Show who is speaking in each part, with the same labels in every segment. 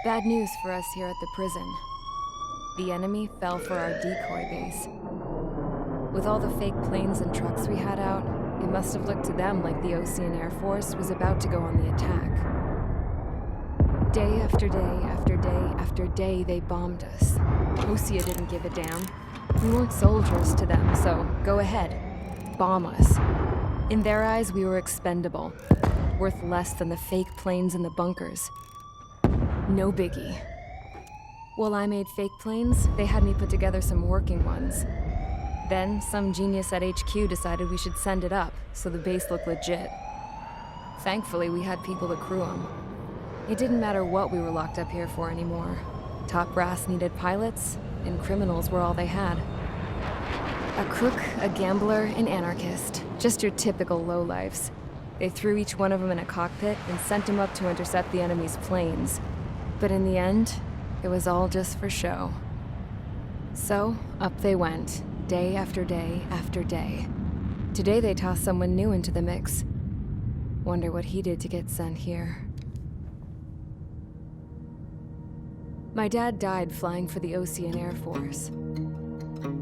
Speaker 1: Bad news for us here at the prison. The enemy fell for our decoy base. With all the fake planes and trucks we had out, it must have looked to them like the Osean Air Force was about to go on the attack. Day after day after day after day, they bombed us. Osea didn't give a damn. We weren't soldiers to them, so go ahead. Bomb us. In their eyes, we were expendable. Worth less than the fake planes in the bunkers. No biggie. While I made fake planes, they had me put together some working ones. Then, some genius at HQ decided we should send it up, so the base looked legit. Thankfully, we had people to crew them. It didn't matter what we were locked up here for anymore. Top brass needed pilots, and criminals were all they had. A crook, a gambler, an anarchist. Just your typical lowlifes. They threw each one of them in a cockpit and sent them up to intercept the enemy's planes. But in the end, it was all just for show. So, up they went, day after day after day. Today they tossed someone new into the mix. Wonder what he did to get sent here. My dad died flying for the Osean Air Force.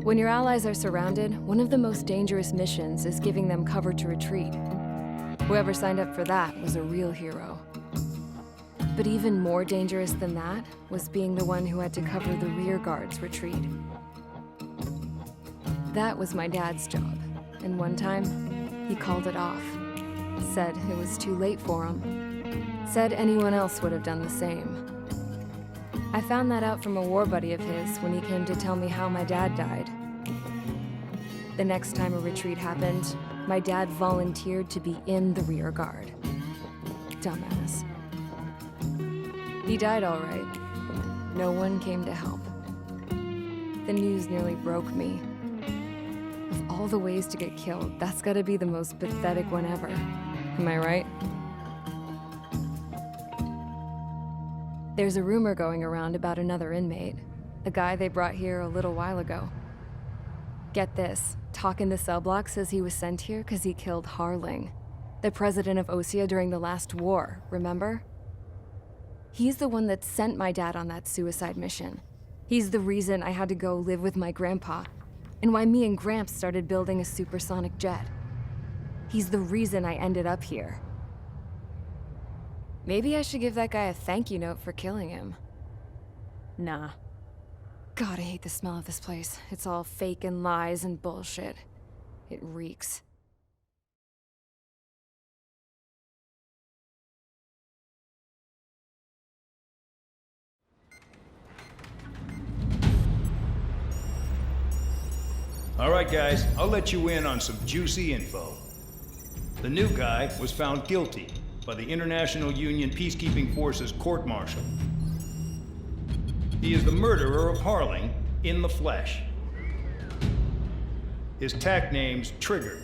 Speaker 1: When your allies are surrounded, one of the most dangerous missions is giving them cover to retreat. Whoever signed up for that was a real hero. But even more dangerous than that was being the one who had to cover the rear guard's retreat. That was my dad's job, and one time, he called it off. Said it was too late for him. Said anyone else would have done the same. I found that out from a war buddy of his when he came to tell me how my dad died. The next time a retreat happened, my dad volunteered to be in the rear guard. Dumbass. He died all right. No one came to help. The news nearly broke me. Of all the ways to get killed, that's gotta be the most pathetic one ever. Am I right? There's a rumor going around about another inmate. A guy they brought here a little while ago. Get this, Talk in the cell block says he was sent here because he killed Harling, the president of Osea during the last war, remember? He's the one that sent my dad on that suicide mission. He's the reason I had to go live with my grandpa, and why me and Gramps started building a supersonic jet. He's the reason I ended up here. Maybe I should give that guy a thank you note for killing him. Nah. God, I hate the smell of this place. It's all fake and lies and bullshit. It reeks.
Speaker 2: All right, guys, I'll let you in on some juicy info. The new guy was found guilty by the International Union Peacekeeping Forces court-martial. He is the murderer of Harling in the flesh. His TAC name's Trigger.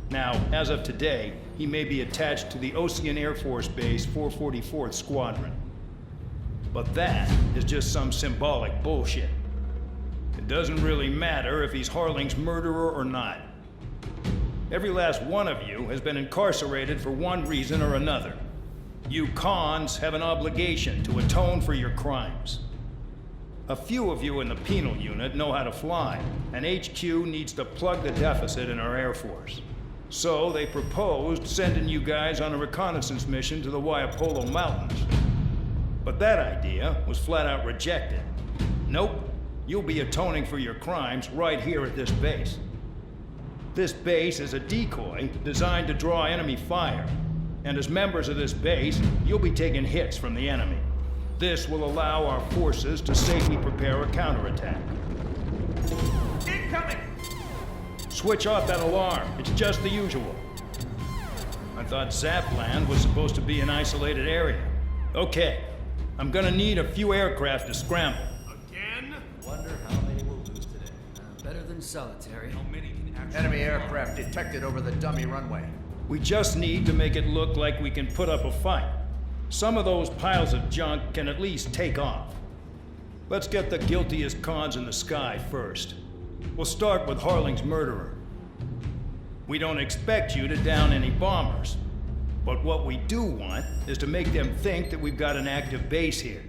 Speaker 2: Now, as of today, he may be attached to the Osean Air Force Base 444th Squadron. But that is just some symbolic bullshit. It doesn't really matter if he's Harling's murderer or not. Every last one of you has been incarcerated for one reason or another. You cons have an obligation to atone for your crimes. A few of you in the penal unit know how to fly, and HQ needs to plug the deficit in our Air Force. So they proposed sending you guys on a reconnaissance mission to the Waiapolo Mountains. But that idea was flat out rejected. Nope, you'll be atoning for your crimes right here at this base. This base is a decoy designed to draw enemy fire, and as members of this base, you'll be taking hits from the enemy. This will allow our forces to safely prepare a counterattack.
Speaker 3: Incoming!
Speaker 2: Switch off that alarm. It's just the usual. I thought Zapland was supposed to be an isolated area. Okay, I'm gonna need a few aircraft to scramble.
Speaker 3: Again?
Speaker 4: Wonder how many we'll lose today. Better than solitary.
Speaker 3: How many can actually...
Speaker 5: Enemy aircraft detected over the dummy runway.
Speaker 2: We just need to make it look like we can put up a fight. Some of those piles of junk can at least take off. Let's get the guiltiest cons in the sky first. We'll start with Harling's murderer. We don't expect you to down any bombers, but what we do want is to make them think that we've got an active base here.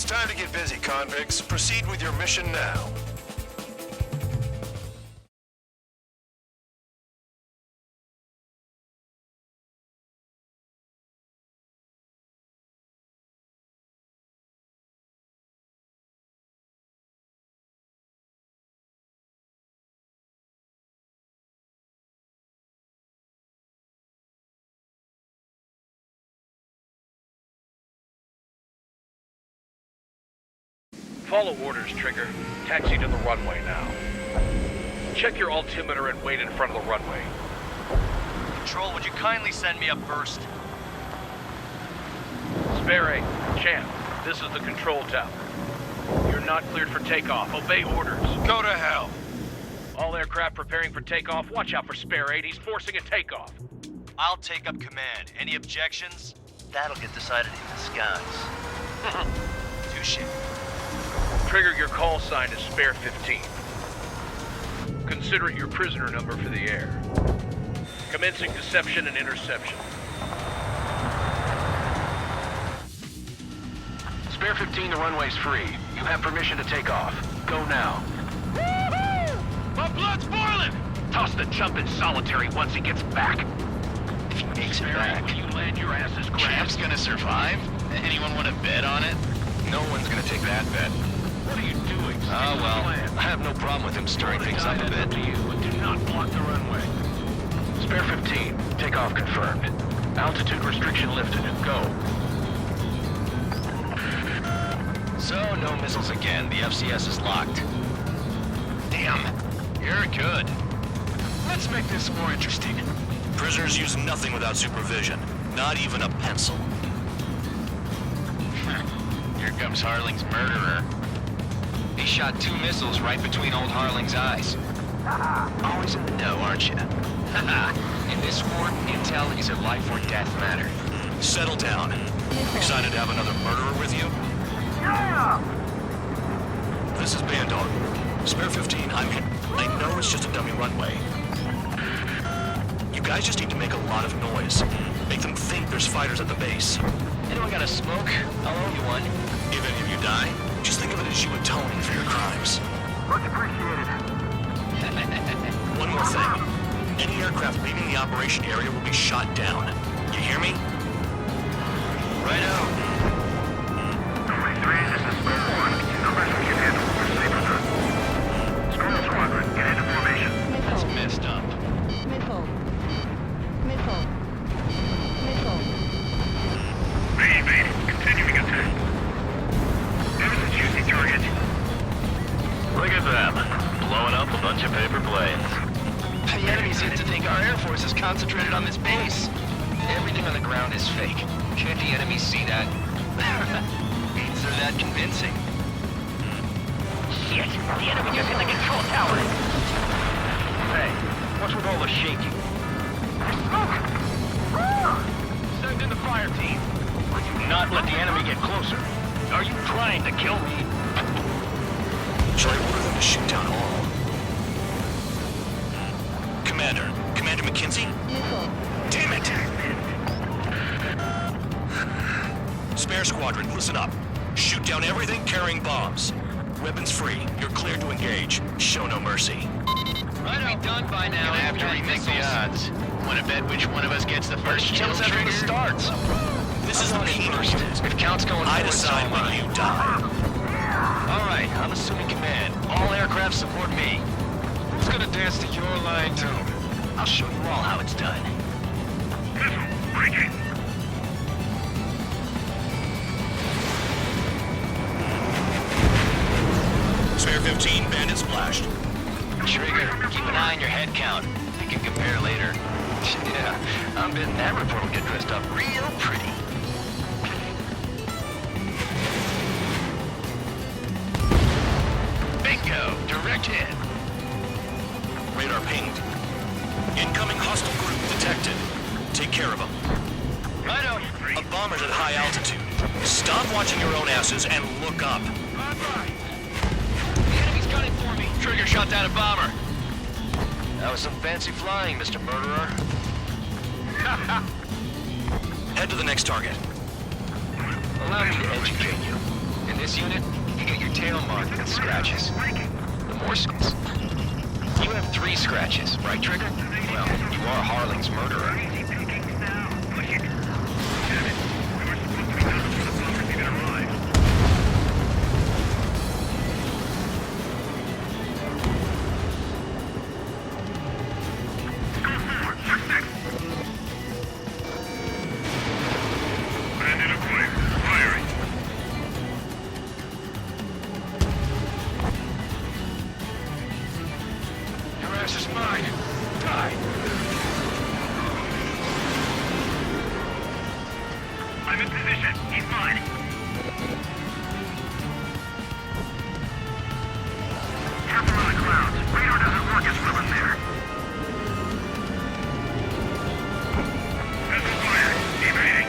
Speaker 3: time to get busy, convicts. Proceed with your mission now.
Speaker 6: Follow orders, Trigger. Taxi to the runway now. Check your altimeter and wait in front of the runway.
Speaker 7: Control, would you kindly send me up first?
Speaker 6: Spare 8, Champ, this is the control tower. You're not cleared for takeoff. Obey orders.
Speaker 3: Go to hell.
Speaker 6: All aircraft preparing for takeoff. Watch out for Spare 8. He's forcing a takeoff.
Speaker 7: I'll take up command. Any objections? That'll get decided in the skies. Touche.
Speaker 6: Trigger, your call sign is Spare 15. Consider it your prisoner number for the air. Commencing deception and interception. Spare 15, the runway's free. You have permission to take off. Go now. Woohoo! My blood's boiling! Toss the chump in solitary once he gets back.
Speaker 8: If he makes it back,
Speaker 6: when you land, your ass is grabbed.
Speaker 8: Champ's gonna survive? Anyone want to bet on it?
Speaker 3: No one's gonna take that bet.
Speaker 6: What are you doing?
Speaker 8: Oh, well, I have no problem with him stirring things up a bit.
Speaker 6: To you, but do not block the runway. Spare 15, takeoff confirmed. Altitude restriction lifted. Go.
Speaker 8: So, no missiles again. The FCS is locked. Damn, you're good. Let's make this more interesting.
Speaker 3: Prisoners use nothing without supervision. Not even a pencil.
Speaker 8: Here comes Harling's murderer. He shot 2 missiles right between old Harling's eyes. Always in the know, aren't you? In this war, intel is a life or death matter.
Speaker 3: Settle down. Excited to have another murderer with you? Yeah! This is Bandog. Spare 15, I'm here. I know it's just a dummy runway. You guys just need to make a lot of noise. Make them think there's fighters at the base.
Speaker 8: Anyone got a smoke? I'll owe you one.
Speaker 3: If any of you die, just think of it as you atoning for your crimes.
Speaker 6: Much appreciated.
Speaker 3: One more thing. Any aircraft leaving the operation area will be shot down. You hear me?
Speaker 8: Righto.
Speaker 6: 3, this is Spare 1. Numbers we can handle. Proceed with her. Squirrel Squadron, get into formation.
Speaker 8: That's messed up.
Speaker 9: Mid-hold. Mid-hold. Mid-hold.
Speaker 6: Read. Continuing attack. There's a juicy target.
Speaker 8: Look at them. Blowing up a bunch of paper planes. The enemy seems to think our Air Force is concentrated on this base. Everything on the ground is fake. Can't the enemy see that? Means they're that convincing.
Speaker 6: Shit! The enemy just hit the control tower! Hey, what's with all the shaking? There's smoke! Send in the fire team. Do not let the enemy get closer. Are you trying to kill me?
Speaker 3: Shall I order them to shoot down all? Commander McKenzie?
Speaker 9: Mid-hold.
Speaker 3: Damn it! Spare Squadron, listen up. Shoot down everything carrying bombs. Weapons free. You're cleared to engage. Show no mercy.
Speaker 8: Might be done by now. Gonna have to remix the odds. Want to bet which one of us gets the first kill trigger?
Speaker 3: starts. This is the first.
Speaker 8: If count's going
Speaker 3: I
Speaker 8: forward,
Speaker 3: decide when you die.
Speaker 8: All right, I'm assuming command. All aircraft support me. Who's gonna dance to your line tune? I'll show you all how it's done.
Speaker 6: Breaking.
Speaker 3: Spare 15, bandit splashed.
Speaker 8: Trigger, keep an eye on your head count. We can compare later. Yeah, I'm betting that report will get dressed up real pretty. Bingo! Direct hit.
Speaker 3: Radar pinged. Incoming hostile group detected. Take care of them.
Speaker 8: Righto.
Speaker 3: A bomber's at high altitude. Stop watching your own asses and look up.
Speaker 8: The enemy's gunning for me. Trigger shot down a bomber. That was some fancy flying, Mr. Murderer.
Speaker 3: Head to the next target.
Speaker 8: Allow me to educate you. In In this unit, you get your tail marked with scratches. The more scratches. You have 3 scratches, right, Trigger? Well, you are Harling's murderer.
Speaker 6: Your ass is mine. Die. I'm in position. He's mine. Careful on the ground. Radar doesn't work as well in there. Missile fire. Evading.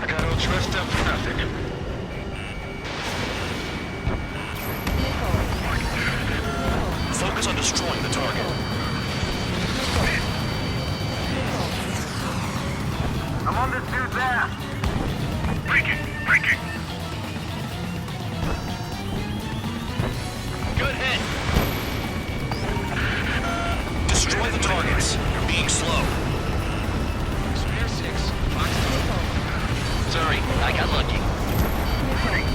Speaker 6: I got all dressed up for nothing.
Speaker 3: Focus on destroying the target.
Speaker 6: I'm on this dude's ass. Breaking.
Speaker 8: Good hit!
Speaker 3: Destroy the targets. You're being slow.
Speaker 8: Spear 6. Fox 2. Sorry, I got lucky.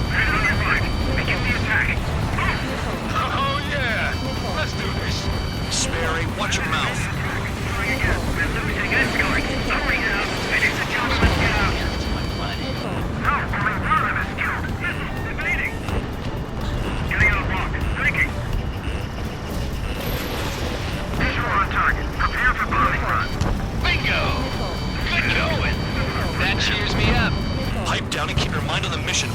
Speaker 6: Head on your mark. Begin the attack.
Speaker 8: Oh yeah! Let's do this.
Speaker 3: Sperry, watch your mouth.
Speaker 6: Trying again. We're losing escort. Hurry now. Finish the job and let's get out. No, only one of them is killed. Missiles evading. Getting out of block. Breaking. Visual on target. Prepare for bombing run.
Speaker 8: Bingo! Good going! That cheers me up.
Speaker 3: Pipe down and keep your mind on the mission.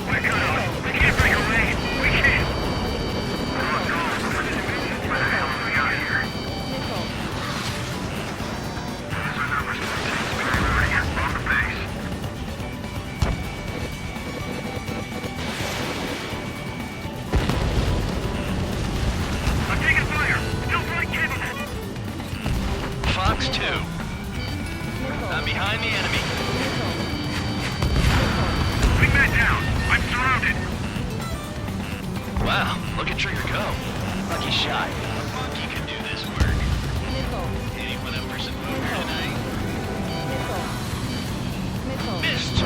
Speaker 6: We're cut off. We can't break away. We can't. Oh, no. Where the hell are we out here? There's our numbers. We're ready to bomb the base. I'm taking fire. Still flight capable.
Speaker 8: Fox 2. I'm behind the enemy.
Speaker 6: Wingman down. I'm surrounded.
Speaker 8: Wow, look at Trigger go. Lucky shot. A monkey can do this work. Hitting with a person mover tonight. Missed!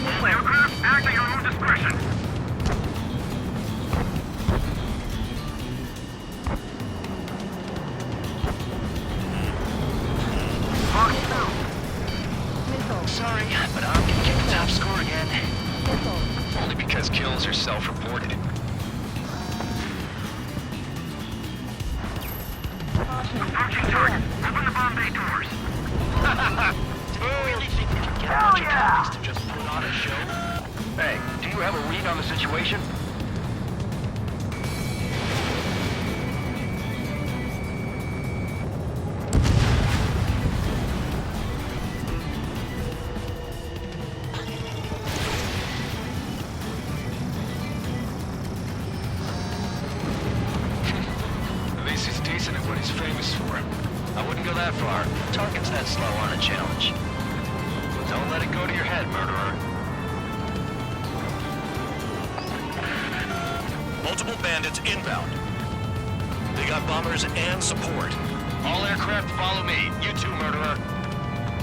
Speaker 6: All aircraft act at your own discretion. Fox 2.
Speaker 8: Sorry, but I'm gonna get the top score again. Only because kills are self-reported.
Speaker 6: Approaching target. Open the bomb bay doors.
Speaker 8: Do you really think we can get a bunch of comics to just put on a show?
Speaker 6: Hey, do you have a read on the situation?
Speaker 8: At least he's decent at what he's famous for. I wouldn't go that far. Targets that slow aren't a challenge. Don't let it go to your head, murderer.
Speaker 3: Multiple bandits inbound. They got bombers and support.
Speaker 8: All aircraft follow me. You too, murderer.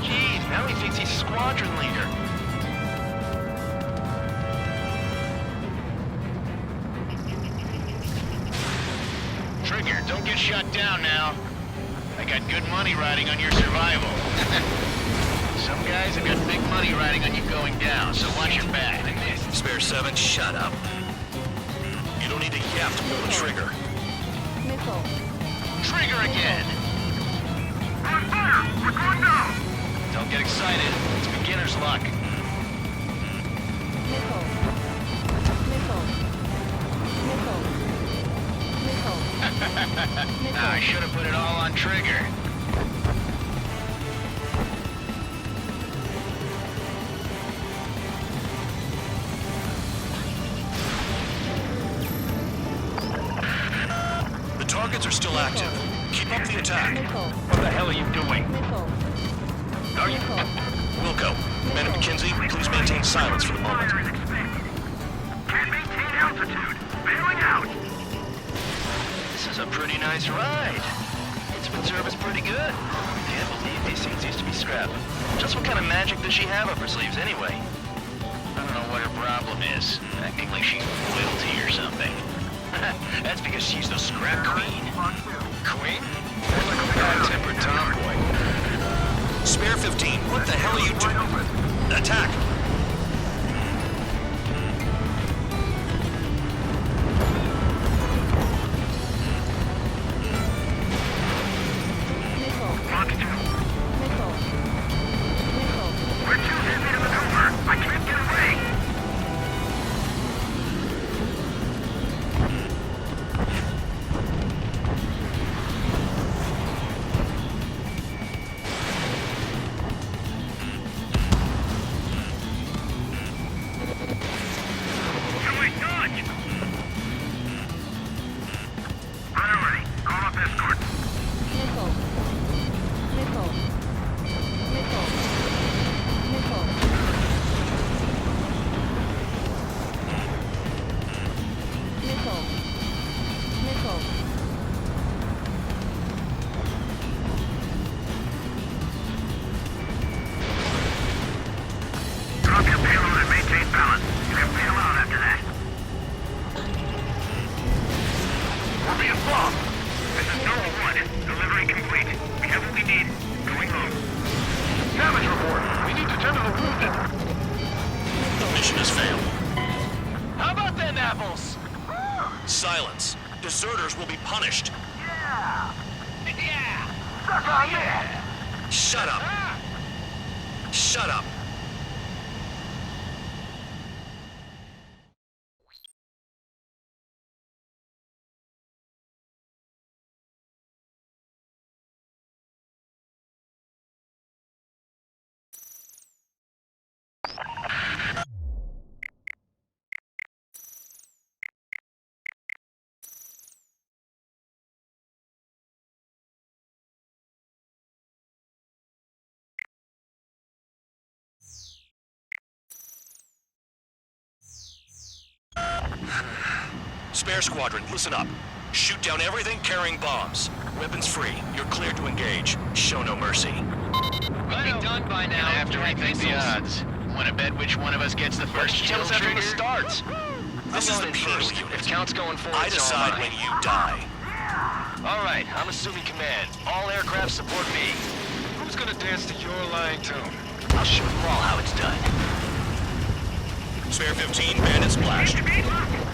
Speaker 8: Jeez, now he thinks he's squadron leader. Trigger, don't get shut down now. I got good money riding on your survival. Some guys have got big money riding on you going down, so watch your back.
Speaker 3: Spare 7, shut up. You don't need to yap to pull the trigger.
Speaker 8: Trigger again!
Speaker 6: We're on fire! We're going down!
Speaker 8: Don't get excited. It's beginner's luck. I should have put it all on Trigger.
Speaker 3: The targets are still active. Keep up the attack.
Speaker 9: Missile.
Speaker 6: What the hell are you doing?
Speaker 9: Missile.
Speaker 6: Are you...
Speaker 9: Missile.
Speaker 3: Wilco, men at McKinsey, please maintain silence for the moment.
Speaker 6: Can't maintain altitude. Bailing out.
Speaker 7: This is a pretty nice ride. Instrument service pretty good. Can't believe these things used to be scrap. Just what kind of magic does she have up her sleeves anyway?
Speaker 8: I don't know what her problem is. Acting like she's royalty or something.
Speaker 7: That's because she's the scrap queen.
Speaker 8: Queen? That's like a bad-tempered tomboy.
Speaker 3: Spare 15, what the hell are you doing? Attack!
Speaker 9: Missile.
Speaker 6: Fox 2.
Speaker 9: Missile. Missile.
Speaker 6: We're too heavy to maneuver. I can't get away. Joey, dodge! Priority. Call up escort.
Speaker 9: Missile. Missile. Missile. Missile. Missile. Missile.
Speaker 6: Drop your payload and maintain balance. You can bail out after that. We're being bombed. This is Nova 1. Delivery complete. We have what we need. Going home. Damage report. We need to tend to the wounded.
Speaker 3: The mission has failed.
Speaker 7: How about them apples?
Speaker 3: Silence. Deserters will be punished.
Speaker 6: Yeah. Suck on that.
Speaker 3: Shut up. Shut up. Spare squadron, listen up. Shoot down everything carrying bombs. Weapons free. You're cleared to engage. Show no mercy.
Speaker 8: Be done by now. I have to rethink the odds. Want to bet which one of us gets the first
Speaker 7: Tell
Speaker 8: kill
Speaker 7: us after
Speaker 8: trigger?
Speaker 7: the starts.
Speaker 3: This is the
Speaker 8: Voted
Speaker 3: Peter
Speaker 8: first.
Speaker 3: unit.
Speaker 8: If count's going forward,
Speaker 3: I decide when you die.
Speaker 7: All right, I'm assuming command. All aircraft support me.
Speaker 8: Who's gonna dance to your line tune?
Speaker 7: I'll show you all how it's done.
Speaker 3: Spare 15, bandit splashed.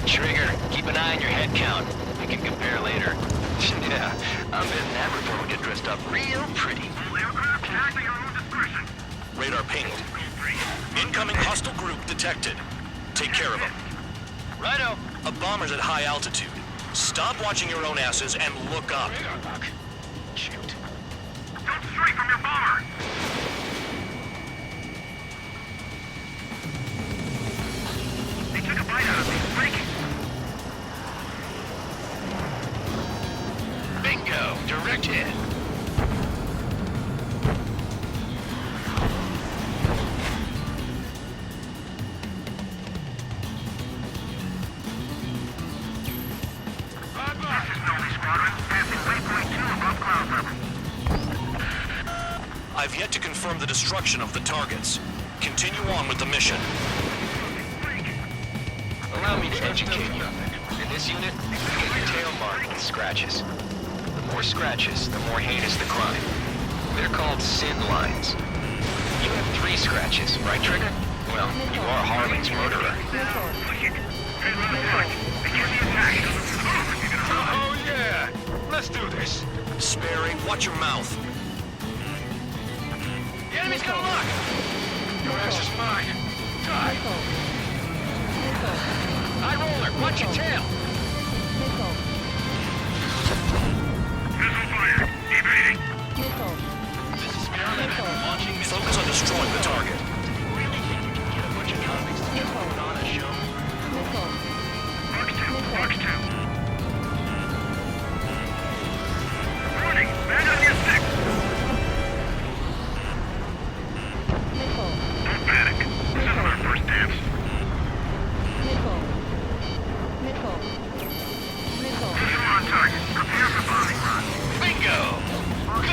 Speaker 7: Trigger, keep an eye on your head count. We can compare later. Yeah, I'm betting that report will get dressed up real pretty.
Speaker 6: All aircraft act at your own discretion.
Speaker 3: Radar pinged. Incoming hostile group detected. Take care of them.
Speaker 7: Righto.
Speaker 3: A bomber's at high altitude. Stop watching your own asses and look up.
Speaker 7: Shoot.
Speaker 6: Don't stray from your bomber. They took a bite out of me. Breaking.
Speaker 7: Bingo, direct hit.
Speaker 6: This is Novi Squadron. Passing waypoint 2 above cloud level.
Speaker 3: I've yet to confirm the destruction of the targets. Continue on with the mission.
Speaker 7: Allow me to educate you. In this unit, you get your tail marked with scratches. The more scratches, the more heinous the crime. They're called sin lines. You have 3 scratches, right, Trigger? Well, you are Harling's murderer.
Speaker 8: Oh yeah! Let's do this.
Speaker 3: Sperry, watch your mouth.
Speaker 8: The enemy's got a lock! Your ass is mine. Die!
Speaker 9: Missile. Missile.
Speaker 8: High roller, watch your tail!
Speaker 9: Missile.
Speaker 6: Missile fire. Evading.
Speaker 9: Missile.
Speaker 7: This is Spearman. Launching missile.
Speaker 3: Focus on destroying the target.
Speaker 7: Get a bunch of convicts to
Speaker 9: Missile.
Speaker 7: put on a show.
Speaker 9: Missile.
Speaker 6: Fox 2. Fox 2.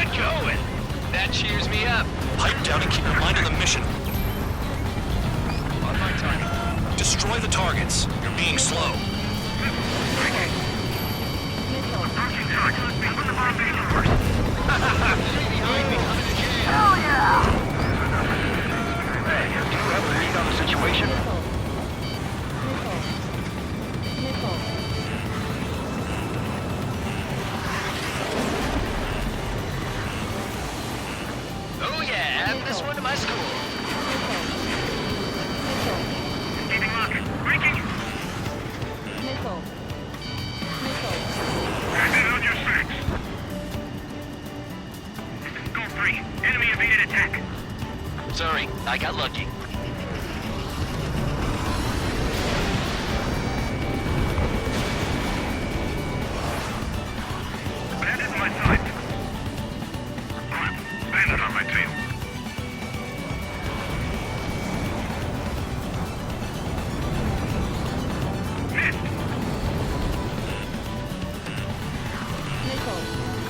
Speaker 8: Good going. That cheers me up.
Speaker 3: Pipe down and keep your mind on the mission.
Speaker 8: On my target.
Speaker 3: Destroy the targets. You're being slow.
Speaker 9: Missile.
Speaker 6: Approaching target. Open the bomb bay doors.
Speaker 8: Behind me. I'm in the jam.
Speaker 6: Hell yeah!
Speaker 8: Hey, do you have a read on the situation?
Speaker 9: Missile. Missile.
Speaker 8: Oh yeah, add this one to my school.
Speaker 6: Keeping lock. Breaking.
Speaker 9: Missile. Missile.
Speaker 6: Stand on your six. Goal 3. Enemy evaded attack.
Speaker 8: Sorry, I got lucky.
Speaker 6: Bandit in my sight. Bandit on my tail. Missed.
Speaker 9: Missile.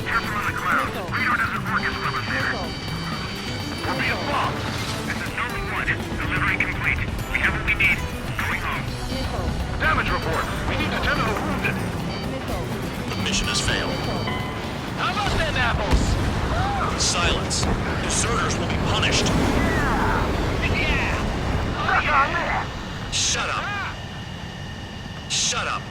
Speaker 6: Careful on the clouds. Radar doesn't work as well as there.
Speaker 9: Missile.
Speaker 6: We'll be a bomb. This is Norman 1. Delivery complete. We have what we need. Going home.
Speaker 9: Missile.
Speaker 8: Damage report. We need to tend to the wounded.
Speaker 9: Missile.
Speaker 3: The mission has failed.
Speaker 9: Missile.
Speaker 8: How about them apples?
Speaker 3: Silence. Deserters will be punished.
Speaker 8: Yeah.
Speaker 6: Suck on that.
Speaker 3: Shut up. Shut up.